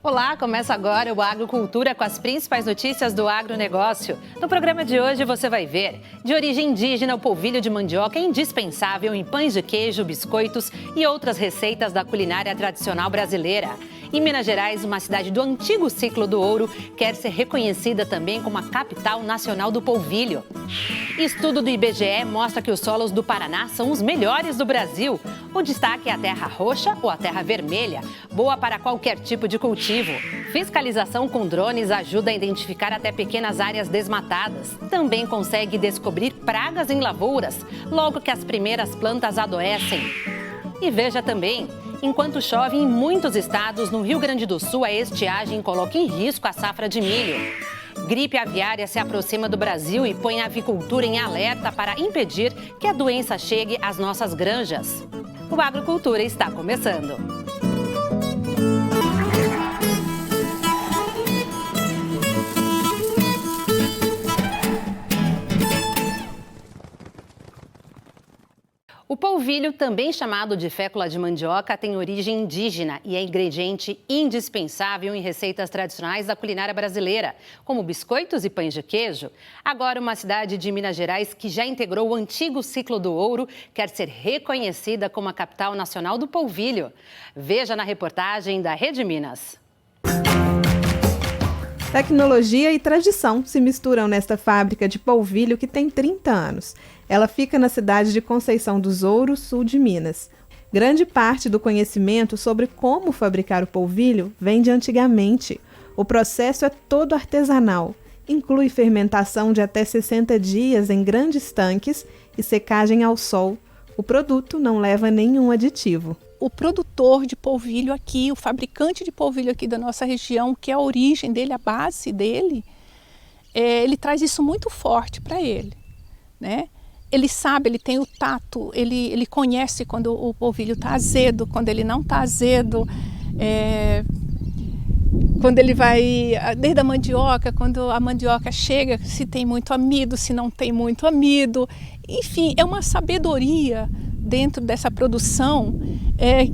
Olá, começa agora o Agrocultura com as principais notícias do agronegócio. No programa de hoje você vai ver: de origem indígena, o polvilho de mandioca é indispensável em pães de queijo, biscoitos e outras receitas da culinária tradicional brasileira. Em Minas Gerais, uma cidade do antigo ciclo do ouro quer ser reconhecida também como a capital nacional do polvilho. Estudo do IBGE mostra que os solos do Paraná são os melhores do Brasil. O destaque é a terra roxa ou a terra vermelha, boa para qualquer tipo de cultivo. Fiscalização com drones ajuda a identificar até pequenas áreas desmatadas. Também consegue descobrir pragas em lavouras, logo que as primeiras plantas adoecem. E veja também: enquanto chove em muitos estados, no Rio Grande do Sul, a estiagem coloca em risco a safra de milho. Gripe aviária se aproxima do Brasil e põe a avicultura em alerta para impedir que a doença chegue às nossas granjas. O Agrocultura está começando. O polvilho, também chamado de fécula de mandioca, tem origem indígena e é ingrediente indispensável em receitas tradicionais da culinária brasileira, como biscoitos e pães de queijo. Agora, uma cidade de Minas Gerais que já integrou o antigo ciclo do ouro quer ser reconhecida como a capital nacional do polvilho. Veja na reportagem da Rede Minas. Tecnologia e tradição se misturam nesta fábrica de polvilho que tem 30 anos. Ela fica na cidade de Conceição dos Ouros, sul de Minas. Grande parte do conhecimento sobre como fabricar o polvilho vem de antigamente. O processo é todo artesanal. Inclui fermentação de até 60 dias em grandes tanques e secagem ao sol. O produto não leva nenhum aditivo. O produtor de polvilho aqui, o fabricante de polvilho aqui da nossa região, que é a origem dele, a base dele, ele traz isso muito forte para ele, né? Ele sabe, ele tem o tato, ele conhece quando o polvilho está azedo, quando ele não está azedo, quando ele vai, desde a mandioca, quando a mandioca chega, se tem muito amido, se não tem muito amido. Enfim, é uma sabedoria dentro dessa produção,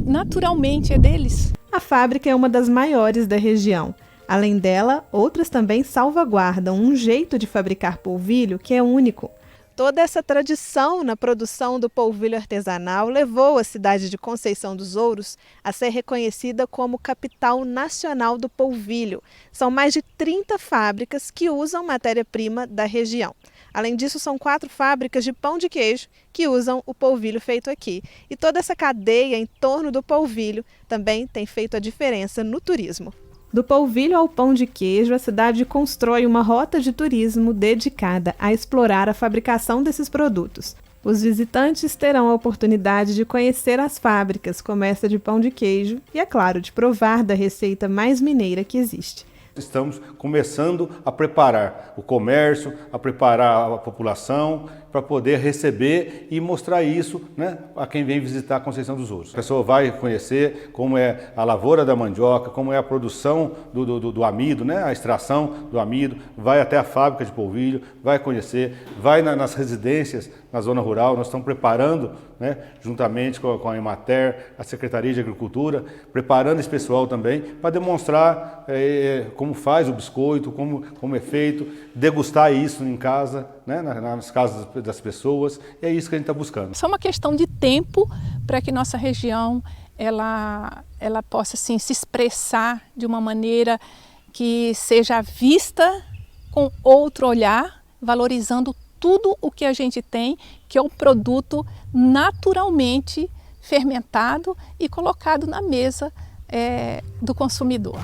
naturalmente é deles. A fábrica é uma das maiores da região. Além dela, outras também salvaguardam um jeito de fabricar polvilho que é único. Toda essa tradição na produção do polvilho artesanal levou a cidade de Conceição dos Ouros a ser reconhecida como capital nacional do polvilho. São mais de 30 fábricas que usam matéria-prima da região. Além disso, são 4 fábricas de pão de queijo que usam o polvilho feito aqui. E toda essa cadeia em torno do polvilho também tem feito a diferença no turismo. Do polvilho ao pão de queijo, a cidade constrói uma rota de turismo dedicada a explorar a fabricação desses produtos. Os visitantes terão a oportunidade de conhecer as fábricas como essa de pão de queijo e, é claro, de provar da receita mais mineira que existe. Estamos começando a preparar o comércio, a preparar a população para poder receber e mostrar isso, né, a quem vem visitar a Conceição dos Ouros. A pessoa vai conhecer como é a lavoura da mandioca, como é a produção do amido, né, a extração do amido, vai até a fábrica de polvilho, vai conhecer, vai nas residências na zona rural. Nós estamos preparando, né, juntamente com a Emater, a Secretaria de Agricultura, preparando esse pessoal também para demonstrar como faz o biscoito, como é feito, degustar isso em casa, né, nas casas das pessoas. É isso que a gente está buscando. Só uma questão de tempo para que nossa região ela possa assim, se expressar de uma maneira que seja vista com outro olhar, valorizando tudo o que a gente tem, que é um produto naturalmente fermentado e colocado na mesa do consumidor.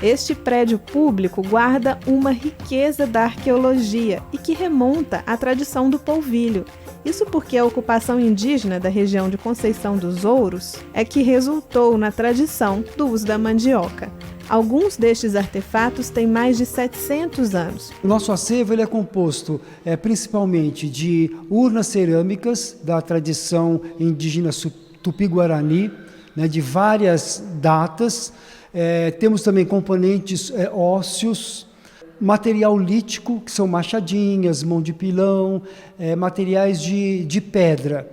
Este prédio público guarda uma riqueza da arqueologia e que remonta à tradição do polvilho. Isso porque a ocupação indígena da região de Conceição dos Ouros é que resultou na tradição do uso da mandioca. Alguns destes artefatos têm mais de 700 anos. O nosso acervo ele é composto principalmente de urnas cerâmicas da tradição indígena Tupi-Guarani, né, de várias datas. Temos também componentes ósseos, material lítico, que são machadinhas, mão de pilão, materiais de pedra.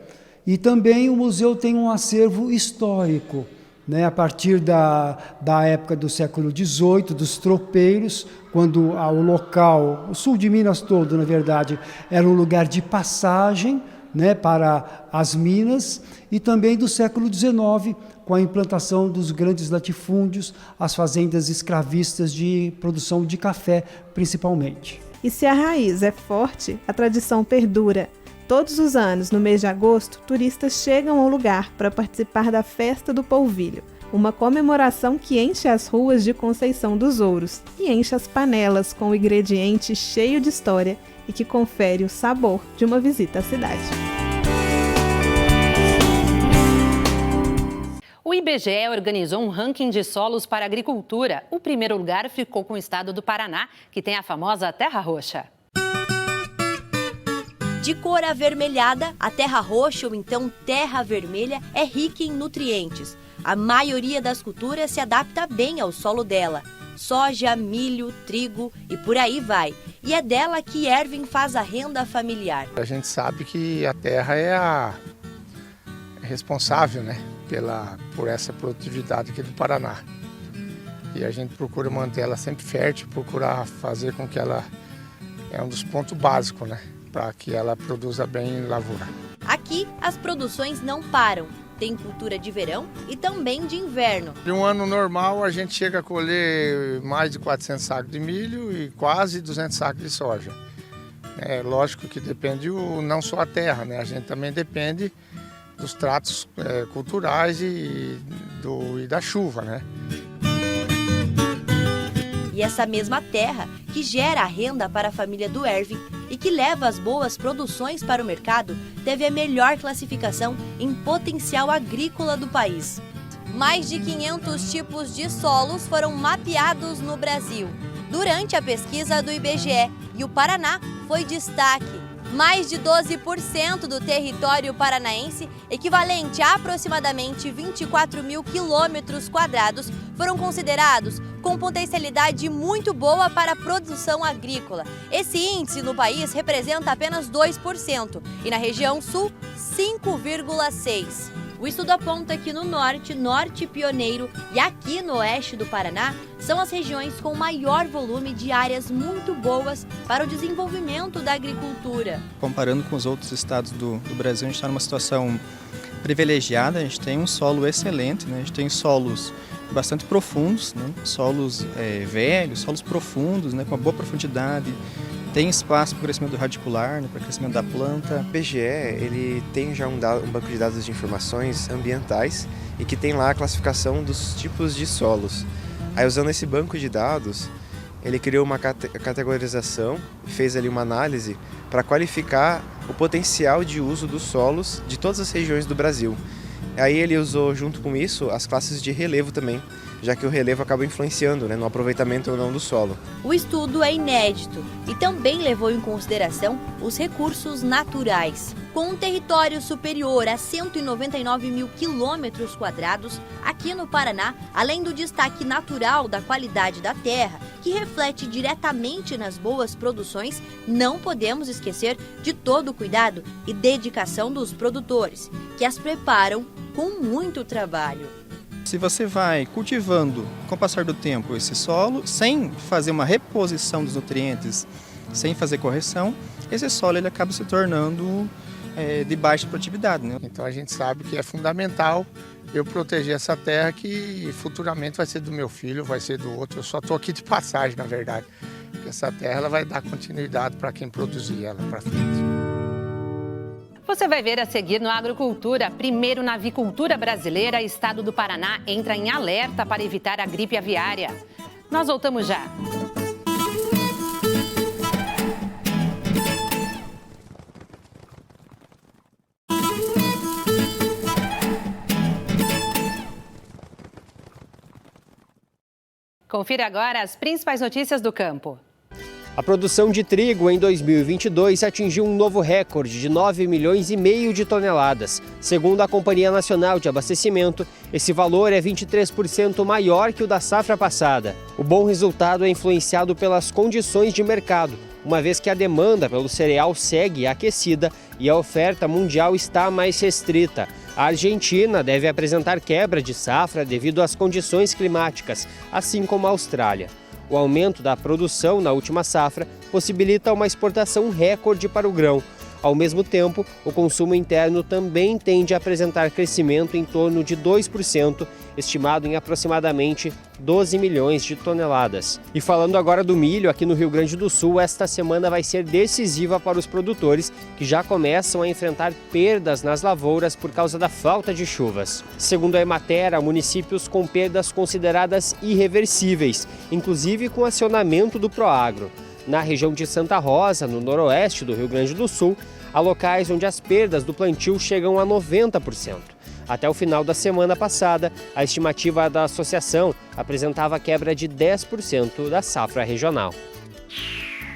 E também o museu tem um acervo histórico, né, a partir da época do século XVIII, dos tropeiros, quando o local, o sul de Minas todo, na verdade, era um lugar de passagem, né, para as minas, e também do século XIX, com a implantação dos grandes latifúndios, as fazendas escravistas de produção de café, principalmente. E se a raiz é forte, a tradição perdura. Todos os anos, no mês de agosto, turistas chegam ao lugar para participar da Festa do Polvilho, uma comemoração que enche as ruas de Conceição dos Ouros e enche as panelas com o ingrediente cheio de história e que confere o sabor de uma visita à cidade. O IBGE organizou um ranking de solos para agricultura. O primeiro lugar ficou com o estado do Paraná, que tem a famosa Terra Roxa. De cor avermelhada, a terra roxa ou então terra vermelha é rica em nutrientes. A maioria das culturas se adapta bem ao solo dela. Soja, milho, trigo e por aí vai. E é dela que Ervin faz a renda familiar. A gente sabe que a terra é responsável, né, por essa produtividade aqui do Paraná. E a gente procura manter ela sempre fértil, procurar fazer com que ela é um dos pontos básicos, né, para que ela produza bem em lavoura. Aqui as produções não param. Tem cultura de verão e também de inverno. Em um ano normal a gente chega a colher mais de 400 sacos de milho e quase 200 sacos de soja. É lógico que depende não só a terra, né? A gente também depende dos tratos culturais e da chuva, né? E essa mesma terra que gera a renda para a família do Ervin e que leva as boas produções para o mercado, teve a melhor classificação em potencial agrícola do país. Mais de 500 tipos de solos foram mapeados no Brasil durante a pesquisa do IBGE e o Paraná foi destaque. Mais de 12% do território paranaense, equivalente a aproximadamente 24 mil quilômetros quadrados, foram considerados com potencialidade muito boa para a produção agrícola. Esse índice no país representa apenas 2% e na região sul, 5,6%. O estudo aponta que no norte pioneiro e aqui no oeste do Paraná são as regiões com maior volume de áreas muito boas para o desenvolvimento da agricultura. Comparando com os outros estados do Brasil, a gente está numa situação privilegiada, a gente tem um solo excelente, né? A gente tem solos bastante profundos, né? Solos velhos, solos profundos, né? Com uma boa profundidade. Tem espaço para o crescimento radicular, né, para o crescimento da planta. O IBGE ele tem já um banco de dados de informações ambientais e que tem lá a classificação dos tipos de solos. Aí, usando esse banco de dados, ele criou uma categorização, fez ali uma análise para qualificar o potencial de uso dos solos de todas as regiões do Brasil. Aí ele usou junto com isso as classes de relevo também, já que o relevo acaba influenciando, né, no aproveitamento ou não do solo. O estudo é inédito e também levou em consideração os recursos naturais. Com um território superior a 199 mil quilômetros quadrados, aqui no Paraná, além do destaque natural da qualidade da terra, que reflete diretamente nas boas produções, não podemos esquecer de todo o cuidado e dedicação dos produtores, que as preparam com muito trabalho. Se você vai cultivando, com o passar do tempo, esse solo, sem fazer uma reposição dos nutrientes, sem fazer correção, esse solo ele acaba se tornando de baixa produtividade, né? Então a gente sabe que é fundamental eu proteger essa terra que futuramente vai ser do meu filho, vai ser do outro. Eu só estou aqui de passagem, na verdade. Porque essa terra ela vai dar continuidade para quem produzir ela para frente. Você vai ver a seguir no Agrocultura. Primeiro, na avicultura brasileira, estado do Paraná entra em alerta para evitar a gripe aviária. Nós voltamos já. Confira agora as principais notícias do campo. A produção de trigo em 2022 atingiu um novo recorde de 9,5 milhões de toneladas. Segundo a Companhia Nacional de Abastecimento, esse valor é 23% maior que o da safra passada. O bom resultado é influenciado pelas condições de mercado. uma vez que a demanda pelo cereal segue aquecida e a oferta mundial está mais restrita. A Argentina deve apresentar quebra de safra devido às condições climáticas, assim como a Austrália. O aumento da produção na última safra possibilita uma exportação recorde para o grão. Ao mesmo tempo, o consumo interno também tende a apresentar crescimento em torno de 2%, estimado em aproximadamente 12 milhões de toneladas. E falando agora do milho, aqui no Rio Grande do Sul, esta semana vai ser decisiva para os produtores que já começam a enfrentar perdas nas lavouras por causa da falta de chuvas. Segundo a Emater, há municípios com perdas consideradas irreversíveis, inclusive com acionamento do Proagro. Na região de Santa Rosa, no noroeste do Rio Grande do Sul, há locais onde as perdas do plantio chegam a 90%. Até o final da semana passada, a estimativa da associação apresentava quebra de 10% da safra regional.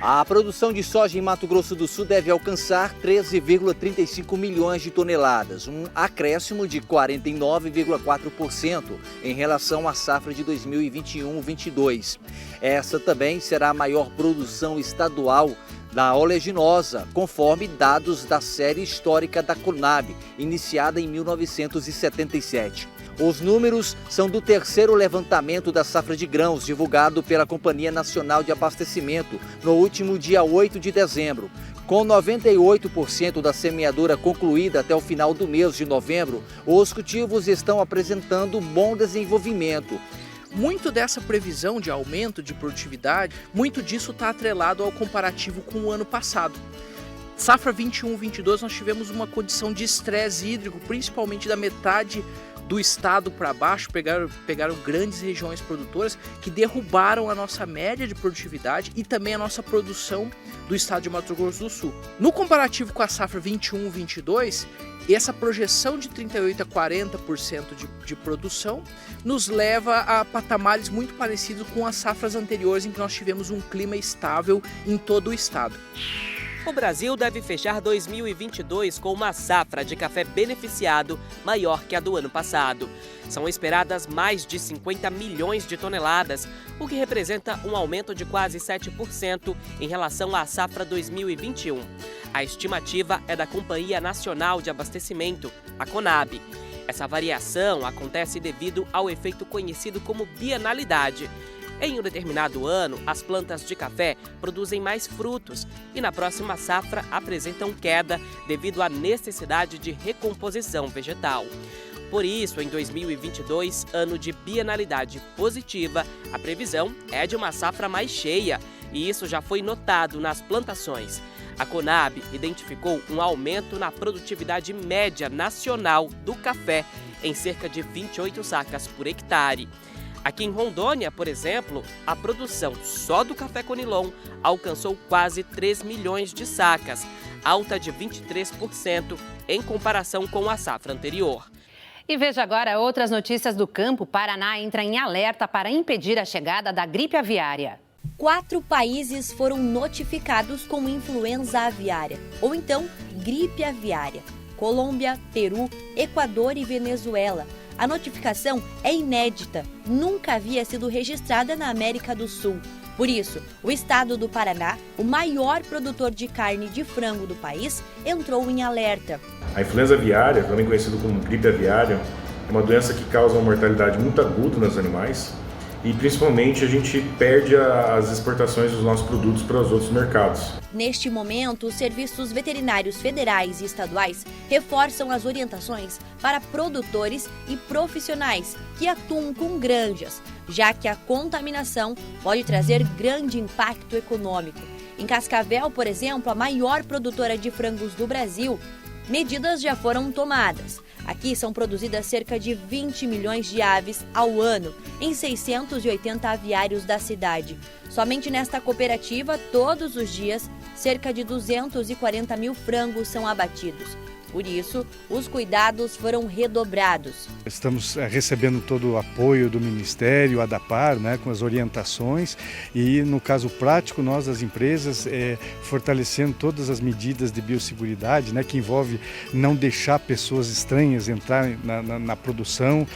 A produção de soja em Mato Grosso do Sul deve alcançar 13,35 milhões de toneladas, um acréscimo de 49,4% em relação à safra de 2021-22. Essa também será a maior produção estadual da oleaginosa, conforme dados da série histórica da Conab, iniciada em 1977. Os números são do terceiro levantamento da safra de grãos, divulgado pela Companhia Nacional de Abastecimento, no último dia 8 de dezembro. Com 98% da semeadura concluída até o final do mês de novembro, os cultivos estão apresentando bom desenvolvimento. Muito dessa previsão de aumento de produtividade, muito disso está atrelado ao comparativo com o ano passado. Safra 21-22 nós tivemos uma condição de estresse hídrico, principalmente da metade do estado para baixo, pegaram grandes regiões produtoras que derrubaram a nossa média de produtividade e também a nossa produção do estado de Mato Grosso do Sul. No comparativo com a safra 21-22, essa projeção de 38% a 40% de produção nos leva a patamares muito parecidos com as safras anteriores, em que nós tivemos um clima estável em todo o estado. O Brasil deve fechar 2022 com uma safra de café beneficiado maior que a do ano passado. São esperadas mais de 50 milhões de toneladas, o que representa um aumento de quase 7% em relação à safra 2021. A estimativa é da Companhia Nacional de Abastecimento, a Conab. Essa variação acontece devido ao efeito conhecido como bienalidade. Em um determinado ano, as plantas de café produzem mais frutos e na próxima safra apresentam queda devido à necessidade de recomposição vegetal. Por isso, em 2022, ano de bienalidade positiva, a previsão é de uma safra mais cheia e isso já foi notado nas plantações. A Conab identificou um aumento na produtividade média nacional do café em cerca de 28 sacas por hectare. Aqui em Rondônia, por exemplo, a produção só do café Conilon alcançou quase 3 milhões de sacas, alta de 23% em comparação com a safra anterior. E veja agora outras notícias do campo. Paraná entra em alerta para impedir a chegada da gripe aviária. 4 países foram notificados com influenza aviária, ou então gripe aviária: Colômbia, Peru, Equador e Venezuela. A notificação é inédita, nunca havia sido registrada na América do Sul. Por isso, o estado do Paraná, o maior produtor de carne de frango do país, entrou em alerta. A influenza aviária, também conhecida como gripe aviária, é uma doença que causa uma mortalidade muito aguda nos animais e principalmente a gente perde as exportações dos nossos produtos para os outros mercados. Neste momento, os serviços veterinários federais e estaduais reforçam as orientações para produtores e profissionais que atuam com granjas, já que a contaminação pode trazer grande impacto econômico. Em Cascavel, por exemplo, a maior produtora de frangos do Brasil, medidas já foram tomadas. Aqui são produzidas cerca de 20 milhões de aves ao ano, em 680 aviários da cidade. Somente nesta cooperativa, todos os dias, cerca de 240 mil frangos são abatidos. Por isso, os cuidados foram redobrados. Estamos recebendo todo o apoio do Ministério, ADAPAR, com as orientações e, no caso prático, nós, as empresas, fortalecendo todas as medidas de biosseguridade, que envolve não deixar pessoas estranhas entrar na produção,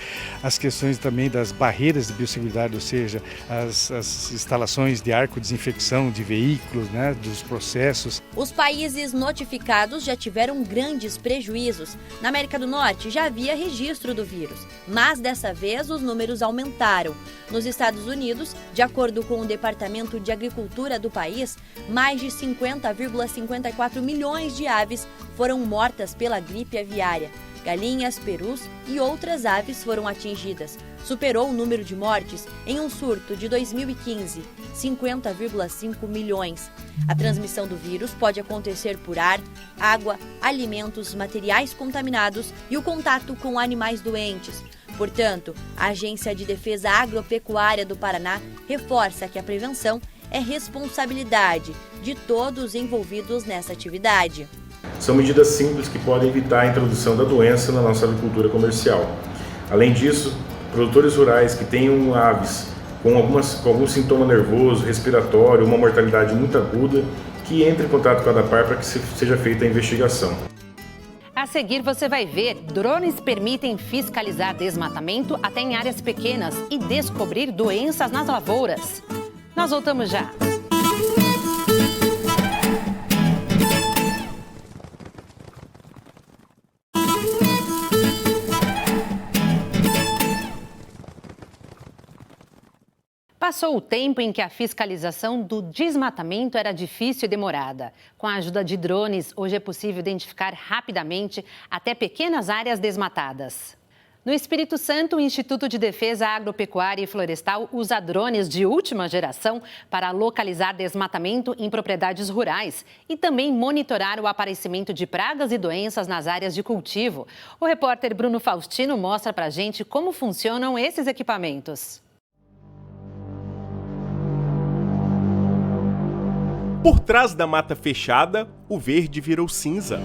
as questões também das barreiras de biosseguridade, ou seja, as instalações de arco-desinfecção de veículos, dos processos. Os países notificados já tiveram grandes prejuízos. Na América do Norte já havia registro do vírus, mas dessa vez os números aumentaram. Nos Estados Unidos, de acordo com o Departamento de Agricultura do país, mais de 50,54 milhões de aves foram mortas pela gripe aviária. Galinhas, perus e outras aves foram atingidas. Superou o número de mortes em um surto de 2015, 50,5 milhões. A transmissão do vírus pode acontecer por ar, água, alimentos, materiais contaminados e o contato com animais doentes. Portanto, a Agência de Defesa Agropecuária do Paraná reforça que a prevenção é responsabilidade de todos envolvidos nessa atividade. São medidas simples que podem evitar a introdução da doença na nossa agricultura comercial. Além disso, produtores rurais que tenham aves com algum sintoma nervoso, respiratório, uma mortalidade muito aguda, que entrem em contato com a ADAPAR para que seja feita a investigação. A seguir você vai ver, drones permitem fiscalizar desmatamento até em áreas pequenas e descobrir doenças nas lavouras. Nós voltamos já. Passou o tempo em que a fiscalização do desmatamento era difícil e demorada. Com a ajuda de drones, hoje é possível identificar rapidamente até pequenas áreas desmatadas. No Espírito Santo, o Instituto de Defesa Agropecuária e Florestal usa drones de última geração para localizar desmatamento em propriedades rurais e também monitorar o aparecimento de pragas e doenças nas áreas de cultivo. O repórter Bruno Faustino mostra pra gente como funcionam esses equipamentos. Por trás da mata fechada, o verde virou cinza.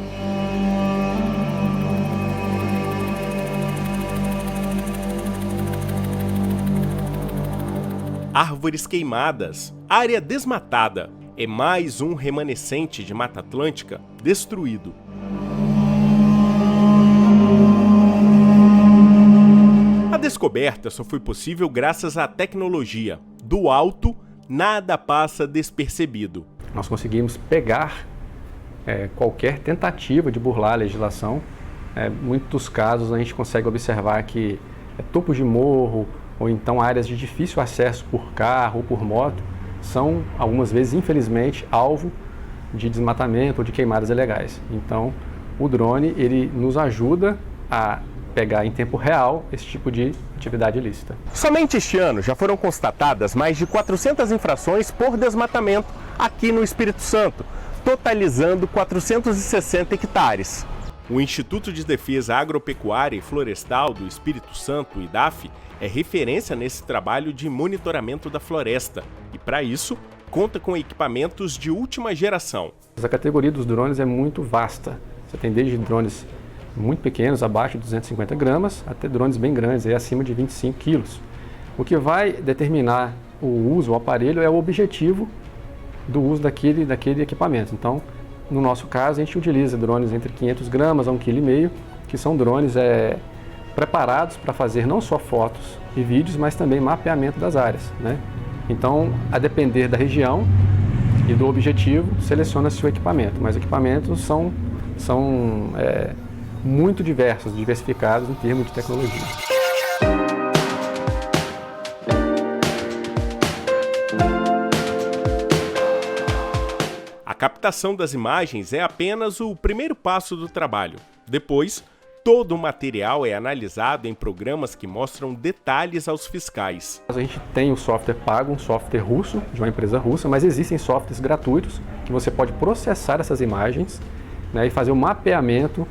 Árvores queimadas, área desmatada. É mais um remanescente de Mata Atlântica destruído. A descoberta só foi possível graças à tecnologia. Do alto, nada passa despercebido. Nós conseguimos pegar qualquer tentativa de burlar a legislação. Em muitos casos a gente consegue observar que topos de morro ou então áreas de difícil acesso por carro ou por moto são, algumas vezes, infelizmente, alvo de desmatamento ou de queimadas ilegais. Então, o drone ele nos ajuda a pegar em tempo real esse tipo de atividade ilícita. Somente este ano já foram constatadas mais de 400 infrações por desmatamento aqui no Espírito Santo, totalizando 460 hectares. O Instituto de Defesa Agropecuária e Florestal do Espírito Santo, IDAF, é referência nesse trabalho de monitoramento da floresta e, para isso, conta com equipamentos de última geração. A categoria dos drones é muito vasta. Você tem desde drones muito pequenos, abaixo de 250 gramas, até drones bem grandes, acima de 25 quilos. O que vai determinar o uso, o aparelho, é o objetivo do uso daquele equipamento. Então, no nosso caso, a gente utiliza drones entre 500 gramas a 1,5 kg, que são drones preparados para fazer não só fotos e vídeos, mas também mapeamento das áreas, Então, a depender da região e do objetivo, seleciona-se o equipamento. Mas equipamentos são muito diversos, diversificados em termos de tecnologia. A captação das imagens é apenas o primeiro passo do trabalho. Depois, todo o material é analisado em programas que mostram detalhes aos fiscais. A gente tem um software pago, um software russo, de uma empresa russa, mas existem softwares gratuitos que você pode processar essas imagens e fazer o mapeamento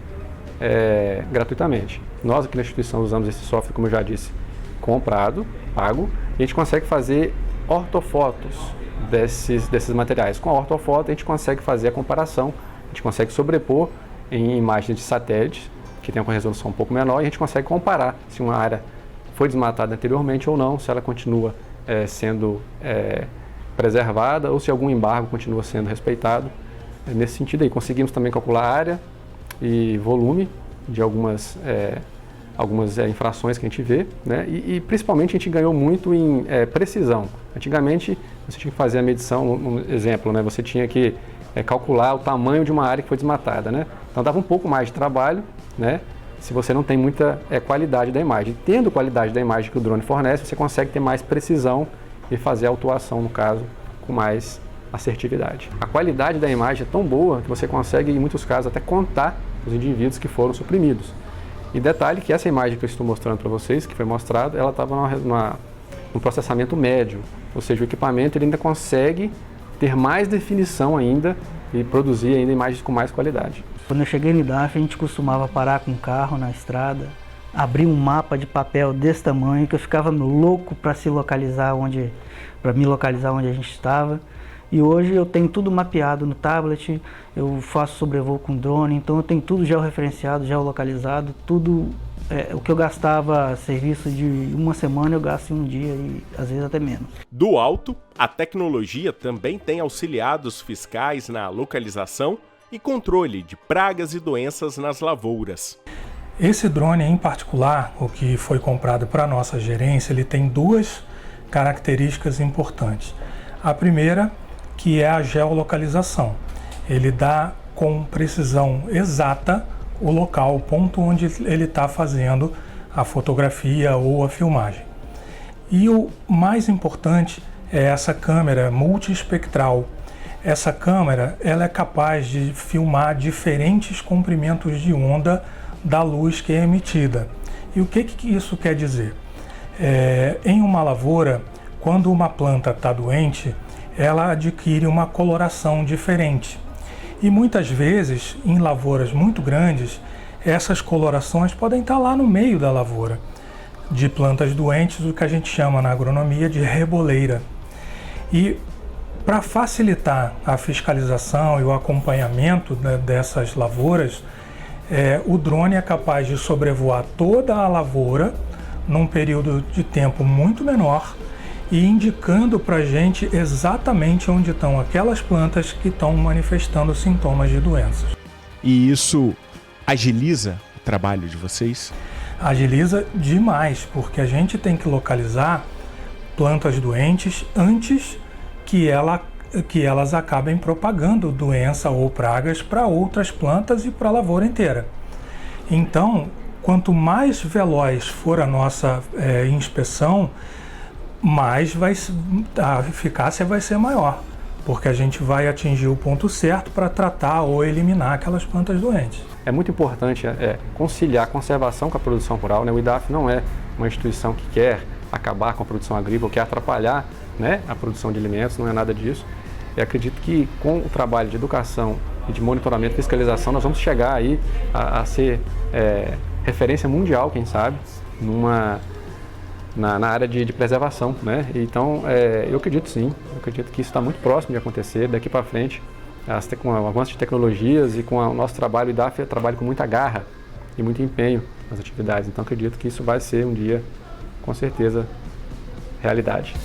gratuitamente. Nós aqui na instituição usamos esse software, como eu já disse, comprado, pago, e a gente consegue fazer ortofotos desses materiais. Com a ortofoto a gente consegue fazer a comparação, a gente consegue sobrepor em imagens de satélite, que tem uma resolução um pouco menor, e a gente consegue comparar se uma área foi desmatada anteriormente ou não, se ela continua sendo preservada ou se algum embargo continua sendo respeitado. Nesse sentido aí, conseguimos também calcular a área e volume de algumas infrações que a gente vê, né? E principalmente a gente ganhou muito em precisão. Antigamente você tinha que fazer a medição, um exemplo, né? Você tinha que calcular o tamanho de uma área que foi desmatada, né? Então dava um pouco mais de trabalho, né? Se você não tem muita qualidade da imagem. Tendo qualidade da imagem que o drone fornece, você consegue ter mais precisão e fazer a autuação, no caso, com mais assertividade. A qualidade da imagem é tão boa que você consegue, em muitos casos, até contar os indivíduos que foram suprimidos. E detalhe que essa imagem que eu estou mostrando para vocês, que foi mostrada, ela estava num processamento médio, ou seja, o equipamento ele ainda consegue ter mais definição ainda e produzir ainda imagens com mais qualidade. Quando eu cheguei no IDAF, a gente costumava parar com o carro na estrada, abrir um mapa de papel desse tamanho, que eu ficava louco para me localizar onde a gente estava. E hoje eu tenho tudo mapeado no tablet, eu faço sobrevoo com drone, então eu tenho tudo georreferenciado, geolocalizado, tudo. O que eu gastava serviço de uma semana, eu gasto em um dia e às vezes até menos. Do alto, a tecnologia também tem auxiliado os fiscais na localização e controle de pragas e doenças nas lavouras. Esse drone em particular, o que foi comprado para a nossa gerência, ele tem duas características importantes. A primeira, que é a geolocalização. Ele dá com precisão exata o local, o ponto onde ele está fazendo a fotografia ou a filmagem. E o mais importante é essa câmera multiespectral. Essa câmera ela é capaz de filmar diferentes comprimentos de onda da luz que é emitida. E o que isso quer dizer? Em uma lavoura, quando uma planta está doente, ela adquire uma coloração diferente. E muitas vezes, em lavouras muito grandes, essas colorações podem estar lá no meio da lavoura, de plantas doentes, o que a gente chama na agronomia de reboleira. E para facilitar a fiscalização e o acompanhamento dessas lavouras, o drone é capaz de sobrevoar toda a lavoura num período de tempo muito menor e indicando para a gente exatamente onde estão aquelas plantas que estão manifestando sintomas de doenças. E isso agiliza o trabalho de vocês? Agiliza demais, porque a gente tem que localizar plantas doentes antes que elas acabem propagando doença ou pragas para outras plantas e para a lavoura inteira. Então, quanto mais veloz for a nossa inspeção, mais a eficácia vai ser maior, porque a gente vai atingir o ponto certo para tratar ou eliminar aquelas plantas doentes. É muito importante conciliar a conservação com a produção rural, né? O IDAF não é uma instituição que quer acabar com a produção agrícola, quer atrapalhar, né, a produção de alimentos, não é nada disso. Eu acredito que com o trabalho de educação e de monitoramento e fiscalização, nós vamos chegar aí a ser referência mundial, quem sabe, na área de preservação, né? Então, eu acredito sim, eu acredito que isso está muito próximo de acontecer. Daqui para frente, com o avanço de tecnologias e com o nosso trabalho, o IDAF trabalha com muita garra e muito empenho nas atividades. Então, acredito que isso vai ser um dia, com certeza, realidade.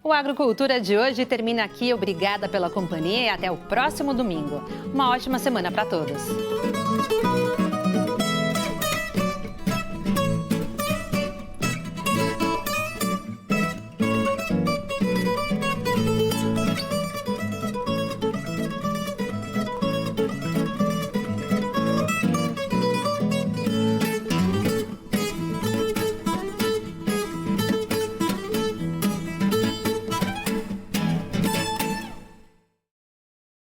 O Agrocultura de hoje termina aqui. Obrigada pela companhia e até o próximo domingo. Uma ótima semana para todos.